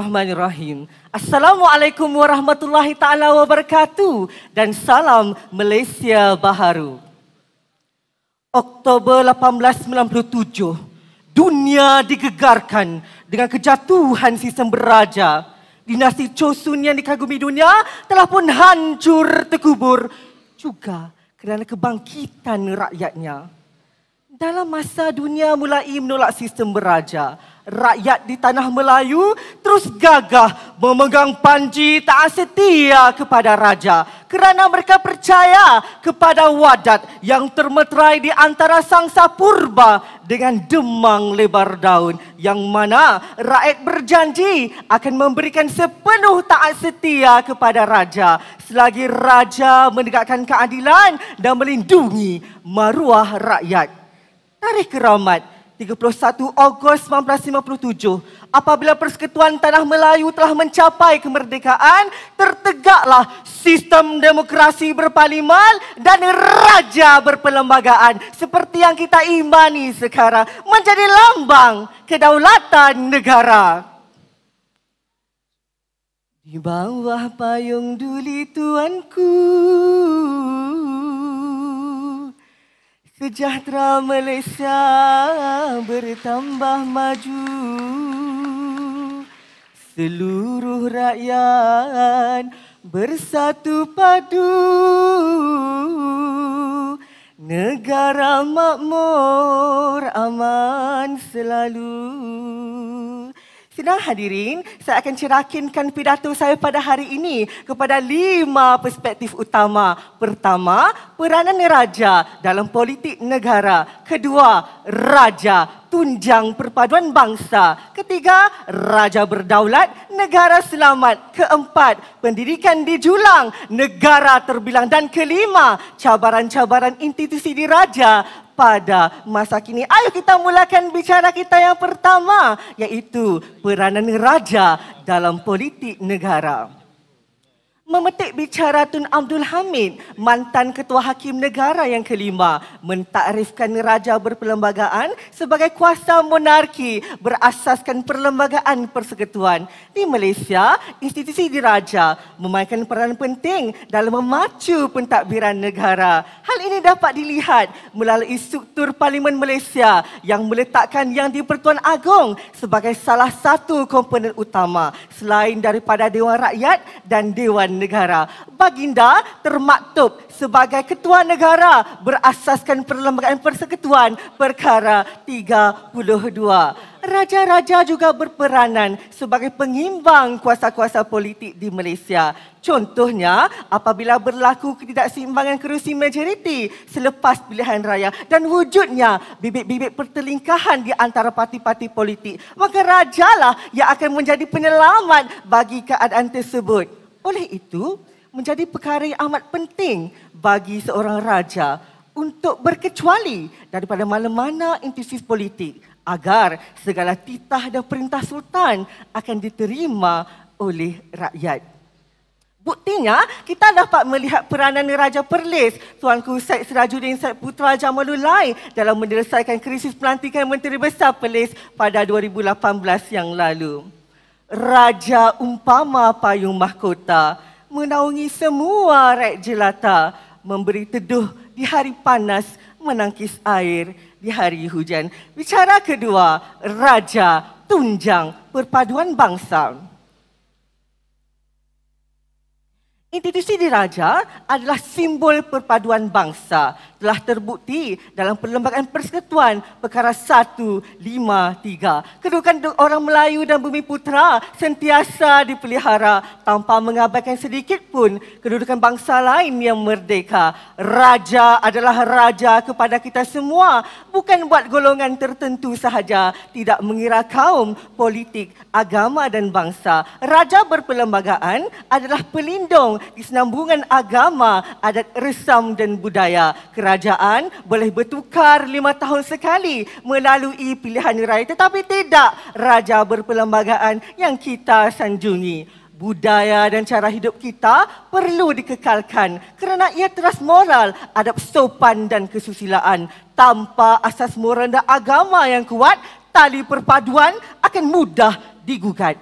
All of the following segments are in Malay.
Bismillahirrahmanirrahim. Assalamualaikum warahmatullahi ta'ala wabarakatuh dan salam Malaysia Baharu. Oktober 1897, dunia digegarkan dengan kejatuhan sistem beraja. Dinasti Chosun yang dikagumi dunia telah pun hancur terkubur juga kerana kebangkitan rakyatnya. Dalam masa dunia mulai menolak sistem beraja, rakyat di tanah Melayu terus gagah memegang panji taat setia kepada raja kerana mereka percaya kepada wadat yang termeterai di antara sangsa purba dengan demang lebar daun yang mana rakyat berjanji akan memberikan sepenuh taat setia kepada raja selagi raja menegakkan keadilan dan melindungi maruah rakyat. Tarikh keramat 31 Ogos 1957, apabila Persekutuan Tanah Melayu telah mencapai kemerdekaan, tertegaklah sistem demokrasi berparlimen dan raja berperlembagaan seperti yang kita imani sekarang menjadi lambang kedaulatan negara. Di bawah payung duli tuanku, sejahtera Malaysia bertambah maju. Seluruh rakyat bersatu padu. Negara makmur aman selalu. Sidang hadirin, saya akan cerakinkan pidato saya pada hari ini kepada 5 perspektif utama. Pertama, peranan raja dalam politik negara. Kedua, raja tunjang perpaduan bangsa. Ketiga, raja berdaulat, negara selamat. Keempat, pendidikan dijulang, negara terbilang. Dan kelima, cabaran-cabaran institusi diraja pada masa kini. Ayo kita mulakan bicara kita yang pertama, iaitu peranan raja dalam politik negara. Memetik bicara Tun Abdul Hamid, mantan Ketua Hakim Negara yang kelima, mentakrifkan raja berperlembagaan sebagai kuasa monarki berasaskan perlembagaan persekutuan. Di Malaysia, institusi diraja memainkan peranan penting dalam memacu pentadbiran negara. Hal ini dapat dilihat melalui struktur Parlimen Malaysia yang meletakkan Yang di-Pertuan Agong sebagai salah satu komponen utama selain daripada Dewan Rakyat dan Dewan Negara. Baginda termaktub sebagai Ketua Negara berasaskan Perlembagaan Persekutuan Perkara 32. Raja-raja juga berperanan sebagai pengimbang kuasa-kuasa politik di Malaysia. Contohnya, apabila berlaku ketidakseimbangan kerusi majoriti selepas pilihan raya dan wujudnya bibit-bibit pertelingkahan di antara parti-parti politik, maka rajalah yang akan menjadi penyelamat bagi keadaan tersebut. Oleh itu, menjadi perkara yang amat penting bagi seorang raja untuk berkecuali daripada mana-mana institusi politik agar segala titah dan perintah sultan akan diterima oleh rakyat. Buktinya, kita dapat melihat peranan Raja Perlis, Tuanku Syed Sirajuddin Syed Putra Jamalullah dalam menyelesaikan krisis pelantikan Menteri Besar Perlis pada 2018 yang lalu. Raja umpama payung mahkota, menaungi semua rakyat jelata, memberi teduh di hari panas, menangkis air di hari hujan. Bicara kedua, raja tunjang perpaduan bangsa. Institusi diraja adalah simbol perpaduan bangsa. Telah terbukti dalam Perlembagaan Persekutuan Perkara 153. Kedudukan orang Melayu dan Bumiputera sentiasa dipelihara tanpa mengabaikan sedikit pun kedudukan bangsa lain yang merdeka. Raja adalah raja kepada kita semua, bukan buat golongan tertentu sahaja, tidak mengira kaum, politik, agama dan bangsa. Raja berperlembagaan adalah pelindung kesinambungan agama, adat resam dan budaya. Kerajaan boleh bertukar 5 tahun sekali melalui pilihan raya, tetapi tidak raja berperlembagaan yang kita sanjungi. Budaya dan cara hidup kita perlu dikekalkan kerana ia teras moral, adab sopan dan kesusilaan. Tanpa asas moral dan agama yang kuat, tali perpaduan akan mudah digugat.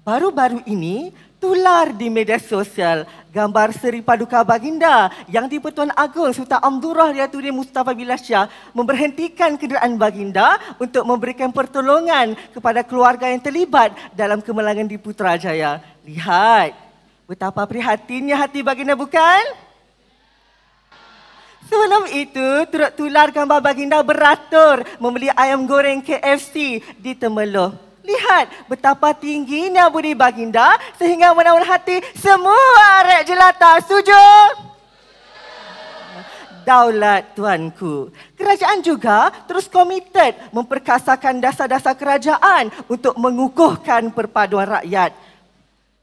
Baru-baru ini, tular di media sosial gambar Seri Paduka Baginda yang di-Pertuan Agong Sultan Abdullah Riyatuddin Mustafa Billah Shah memberhentikan kenderaan Baginda untuk memberikan pertolongan kepada keluarga yang terlibat dalam kemalangan di Putrajaya. Lihat, betapa prihatinnya hati Baginda, bukan? Sebelum itu, turut tular gambar Baginda beratur membeli ayam goreng KFC di Temerloh. Lihat betapa tingginya budi Baginda sehingga menawan hati semua rakyat jelata. Setuju? Daulat tuanku. Kerajaan juga terus komited memperkasakan dasar-dasar kerajaan untuk mengukuhkan perpaduan rakyat.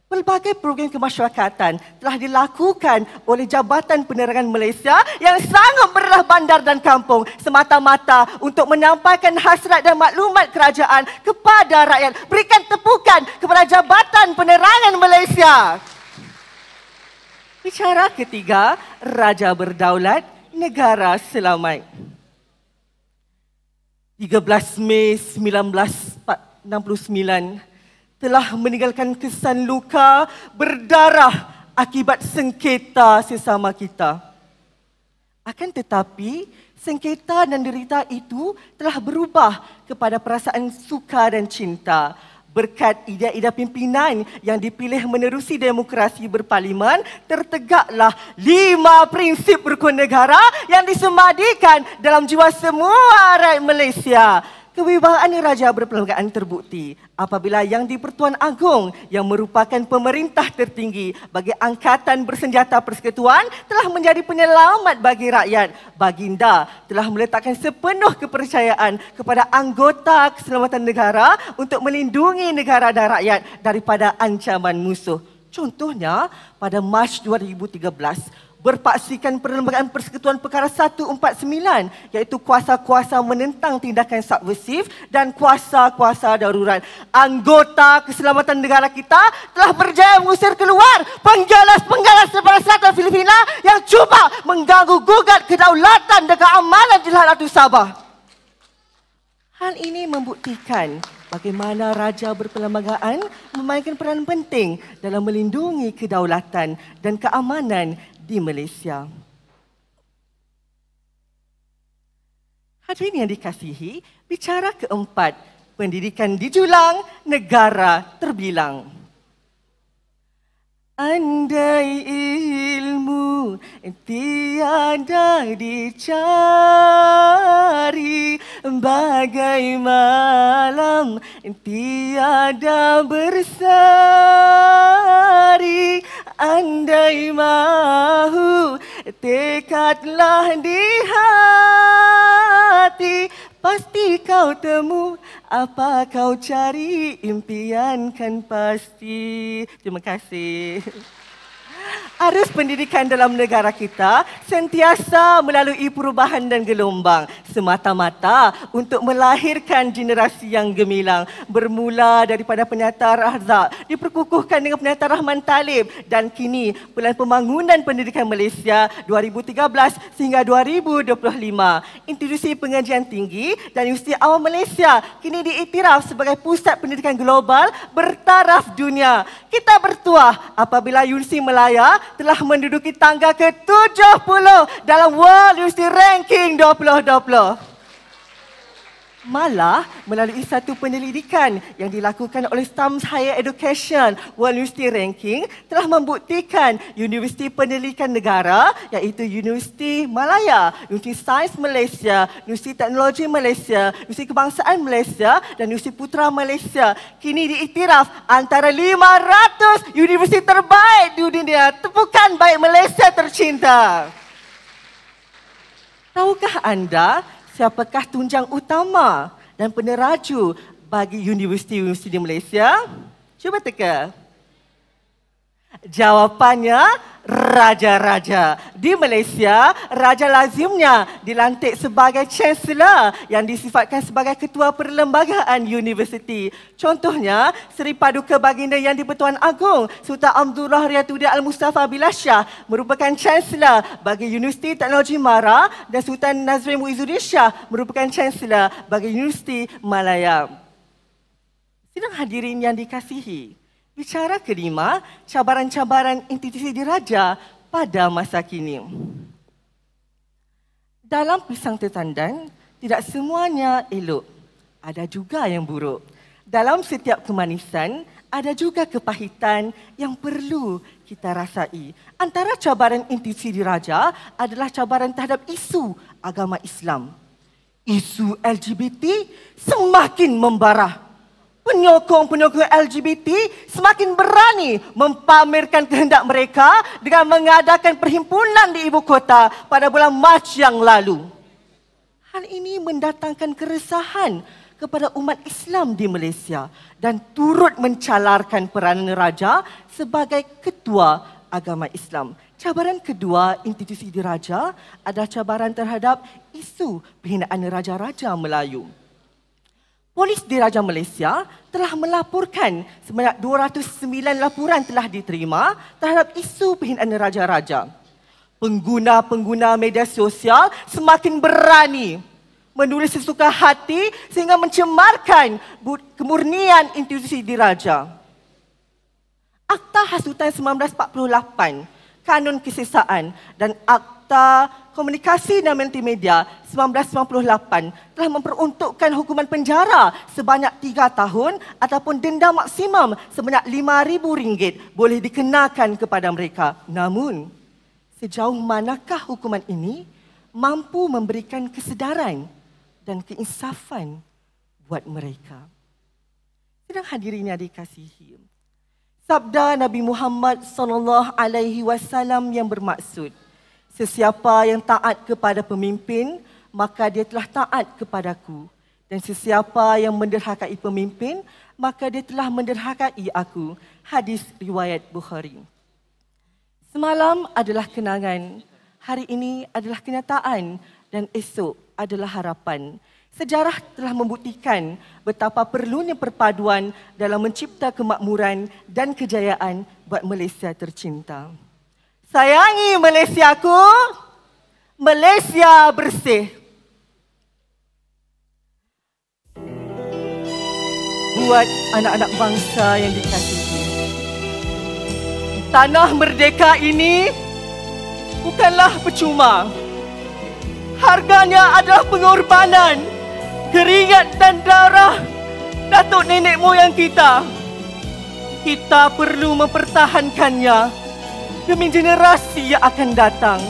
Pelbagai program kemasyarakatan telah dilakukan oleh Jabatan Penerangan Malaysia yang sanggup berendah bandar dan kampung semata-mata untuk menyampaikan hasrat dan maklumat kerajaan kepada rakyat. Berikan tepukan kepada Jabatan Penerangan Malaysia. Bicara ketiga, Raja Berdaulat, Negara Selamat. 13 Mei 1969 telah meninggalkan kesan luka berdarah akibat sengketa sesama kita. Akan tetapi, sengketa dan derita itu telah berubah kepada perasaan suka dan cinta. Berkat idea-idea pimpinan yang dipilih menerusi demokrasi berparlimen, tertegaklah 5 prinsip rukun negara yang disemadikan dalam jiwa semua rakyat Malaysia. Kewibawaan Raja Berperlembagaan terbukti apabila Yang di-Pertuan Agong yang merupakan pemerintah tertinggi bagi Angkatan Bersenjata Persekutuan telah menjadi penyelamat bagi rakyat. Baginda telah meletakkan sepenuh kepercayaan kepada anggota keselamatan negara untuk melindungi negara dan rakyat daripada ancaman musuh. Contohnya, pada Mac 2013, berpaksikan Perlembagaan Persekutuan Perkara 149 iaitu kuasa-kuasa menentang tindakan subversif dan kuasa-kuasa darurat. Anggota keselamatan negara kita telah berjaya mengusir keluar penggalas-penggalas daripada selatan Filipina yang cuba mengganggu gugat kedaulatan dan keamanan di Laut Sabah. Hal ini membuktikan bagaimana Raja Berperlembagaan memainkan peranan penting dalam melindungi kedaulatan dan keamanan di Malaysia. Hadirin yang dikasihi, bicara keempat, pendidikan dijulang, negara terbilang. Andai ilmu tiada dicari, bagai malam tiada bersari. Andai mahu tekadlah di hati, pasti kau temu apa kau cari, impian kan pasti. Terima kasih. Arus pendidikan dalam negara kita sentiasa melalui perubahan dan gelombang semata-mata untuk melahirkan generasi yang gemilang. Bermula daripada Penyataan Razak, diperkukuhkan dengan Penyataan Rahman Talib dan kini Pelan Pembangunan Pendidikan Malaysia 2013 sehingga 2025. Institusi pengajian tinggi dan Universiti Awam Malaysia kini diiktiraf sebagai pusat pendidikan global bertaraf dunia. Kita bertuah apabila Universiti Malaya telah menduduki tangga ke-70 dalam World University Ranking 2020. Malah melalui satu penyelidikan yang dilakukan oleh Stamps Higher Education World University Ranking telah membuktikan Universiti Pendidikan Negara iaitu Universiti Malaya, Universiti Sains Malaysia, Universiti Teknologi Malaysia, Universiti Kebangsaan Malaysia dan Universiti Putra Malaysia kini diiktiraf antara 500 universiti terbaik di dunia. Tepukan baik Malaysia tercinta. Tahukah anda siapakah tunjang utama dan peneraju bagi universiti-universiti di Malaysia? Cuba teka. Jawapannya, raja-raja. Di Malaysia, raja lazimnya dilantik sebagai Chancellor yang disifatkan sebagai ketua perlembagaan universiti. Contohnya, Seri Paduka Baginda Yang di-Pertuan Agong Sultan Abdullah Riyatuddin Al-Mustafa Billah Shah merupakan Chancellor bagi Universiti Teknologi Mara dan Sultan Nazrin Muizzuddin Shah merupakan Chancellor bagi Universiti Malaya. Sidang hadirin yang dikasihi, Bicara kelima, cabaran-cabaran institusi diraja pada masa kini. Dalam pisang tertandan, tidak semuanya elok. Ada juga yang buruk. Dalam setiap kemanisan, ada juga kepahitan yang perlu kita rasai. Antara cabaran institusi diraja adalah cabaran terhadap isu agama Islam. Isu LGBT semakin membara. Penyokong-penyokong LGBT semakin berani mempamerkan kehendak mereka dengan mengadakan perhimpunan di ibu kota pada bulan Mac yang lalu. Hal ini mendatangkan keresahan kepada umat Islam di Malaysia dan turut mencalarkan peranan raja sebagai ketua agama Islam. Cabaran kedua institusi diraja adalah cabaran terhadap isu penghinaan raja-raja Melayu. Polis Diraja Malaysia telah melaporkan sebanyak 209 laporan telah diterima terhadap isu penghinaan raja-raja. Pengguna-pengguna media sosial semakin berani menulis sesuka hati sehingga mencemarkan kemurnian institusi diraja. Akta Hasutan 1948, Kanun Kesesaan dan Akta Komunikasi dan Multimedia 1998 telah memperuntukkan hukuman penjara sebanyak 3 tahun ataupun denda maksimum sebanyak RM5,000 boleh dikenakan kepada mereka. Namun, sejauh manakah hukuman ini mampu memberikan kesedaran dan keinsafan buat mereka? Sedang hadirin yang dikasihi, sabda Nabi Muhammad SAW yang bermaksud, sesiapa yang taat kepada pemimpin, maka dia telah taat kepadaku. Dan sesiapa yang menderhakai pemimpin, maka dia telah menderhakai aku. Hadis riwayat Bukhari. Semalam adalah kenangan, hari ini adalah kenyataan dan esok adalah harapan. Sejarah telah membuktikan betapa perlunya perpaduan dalam mencipta kemakmuran dan kejayaan buat Malaysia tercinta. Sayangi Malaysiaku, Malaysia bersih. Buat anak-anak bangsa yang dikasihi, tanah merdeka ini bukanlah percuma. Harganya adalah pengorbanan, keringat dan darah datuk nenek moyang kita. Kita perlu mempertahankannya demi generasi yang akan datang.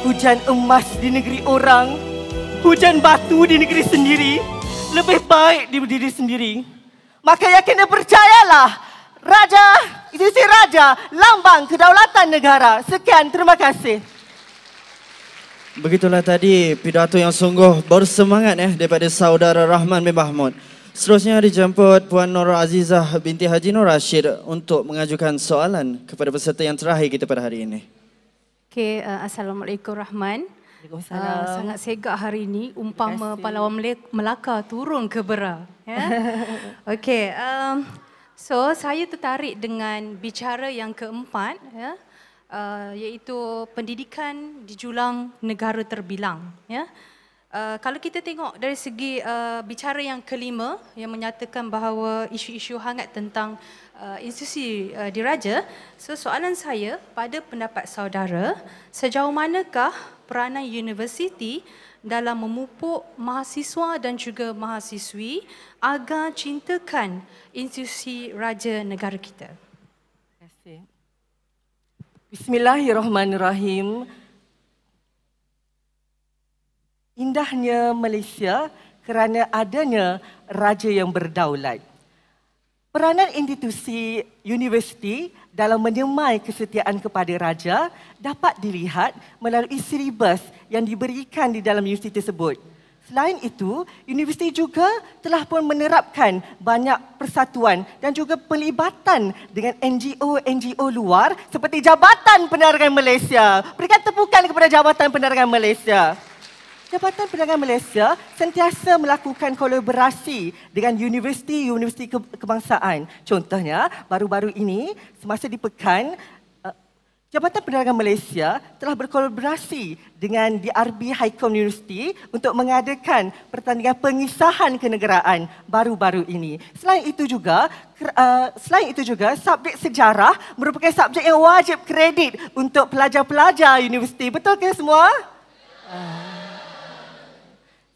Hujan emas di negeri orang, hujan batu di negeri sendiri, lebih baik di diri sendiri. Maka yakin dan percayalah, Raja, institusi Raja, lambang kedaulatan negara. Sekian, terima kasih. Begitulah tadi pidato yang sungguh bersemangat daripada Saudara Rahman bin Mahmud. Seterusnya dijemput Puan Nur Azizah binti Haji Nur Rashid untuk mengajukan soalan kepada peserta yang terakhir kita pada hari ini. Okey, Assalamualaikum Rahman. Sangat segak hari ini, umpama pahlawan Melaka turun ke Bera. Ya? Okey, so saya tertarik dengan bicara yang keempat, ya, iaitu pendidikan di julang negara terbilang. Ya. Kalau kita tengok dari segi bicara yang kelima yang menyatakan bahawa isu-isu hangat tentang institusi diraja, so soalan saya pada pendapat saudara, sejauh manakah peranan universiti dalam memupuk mahasiswa dan juga mahasiswi agar cintakan institusi raja negara kita? Terima kasih. Bismillahirrahmanirrahim. Indahnya Malaysia kerana adanya raja yang berdaulat. Peranan institusi universiti dalam menyemai kesetiaan kepada raja dapat dilihat melalui silibus yang diberikan di dalam universiti tersebut. Selain itu, universiti juga telah pun menerapkan banyak persatuan dan juga pelibatan dengan NGO-NGO luar seperti Jabatan Penerangan Malaysia. Berikan tepukan kepada Jabatan Penerangan Malaysia. Jabatan Penerangan Malaysia sentiasa melakukan kolaborasi dengan universiti-universiti kebangsaan. Contohnya, baru-baru ini semasa di Pekan, Jabatan Penerangan Malaysia telah berkolaborasi dengan DRB Highcom University untuk mengadakan pertandingan pengisahan kenegaraan baru-baru ini. Selain itu juga, subjek sejarah merupakan subjek yang wajib kredit untuk pelajar-pelajar universiti. Betul ke semua?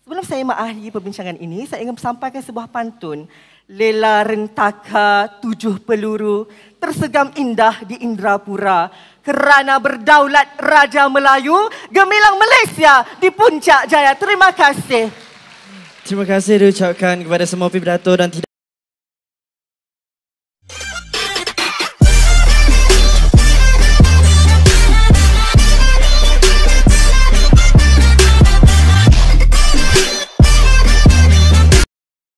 Sebelum saya mengakhiri perbincangan ini, saya ingin sampaikan sebuah pantun. Lela rentaka 7 peluru, tersegam indah di Indrapura. Kerana berdaulat Raja Melayu, gemilang Malaysia di puncak jaya. Terima kasih. Terima kasih diucapkan kepada semua pidato dan